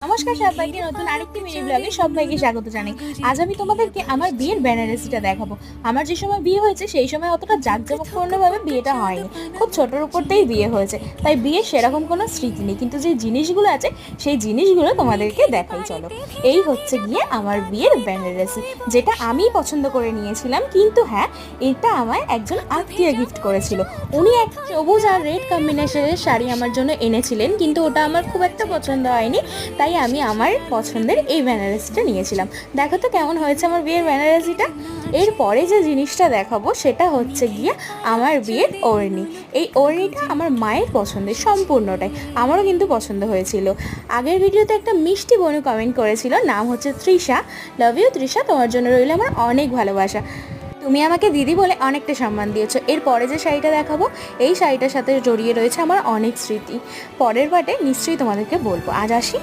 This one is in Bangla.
নমস্কার সবাইকে, নতুন আরেকটি মিনি ব্লগে সবাইকে স্বাগত জানাই। আজ আমি তোমাদেরকে আমার বিয়ের বেনারসিটা দেখাবো। আমার যে সময় বিয়ে হয়েছে সেই সময় অতটা জাঁকজমকপূর্ণভাবে বিয়েটা হয়নি, খুব ছোটোর উপরতেই বিয়ে হয়েছে, তাই বিয়ের সেরকম কোনো স্মৃতি নেই। কিন্তু যে জিনিসগুলো আছে সেই জিনিসগুলো তোমাদেরকে দেখাই চলো। এই হচ্ছে গিয়ে আমার বিয়ের বেনারসি, যেটা আমি পছন্দ করে নিয়েছিলাম। কিন্তু হ্যাঁ, এটা আমায় একজন আত্মীয় গিফট করেছিল। উনি এক সবুজ আর রেড কম্বিনেশনের শাড়ি আমার জন্য এনেছিলেন, কিন্তু ওটা আমার খুব একটা পছন্দ হয়নি, তাই আমি আমার পছন্দের এই বেনারসিটা নিয়েছিলাম। দেখো তো কেমন হয়েছে আমার বিয়ের বেনারসিটা। এরপরে যে জিনিসটা দেখাবো সেটা হচ্ছে গিয়ে আমার বিয়ের ওড়নি। এই ওড়নিটা আমার মায়ের পছন্দের সম্পূর্ণটাই, আমারও কিন্তু পছন্দ হয়েছিল। আগের ভিডিওতে একটা মিষ্টি বোনু কমেন্ট করেছিল, নাম হচ্ছে তৃষা। লাভ ইউ তৃষা, তোমার জন্য রইল আমার অনেক ভালোবাসা। তুমি আমাকে দিদি বলে অনেকটা সম্মান দিয়েছো। এরপরে যে শাড়িটা দেখাবো, এই শাড়িটার সাথে জড়িয়ে রয়েছে আমার অনেক স্মৃতি। পরের পার্টে নিশ্চয়ই তোমাদেরকে বলবো। আজ আসি।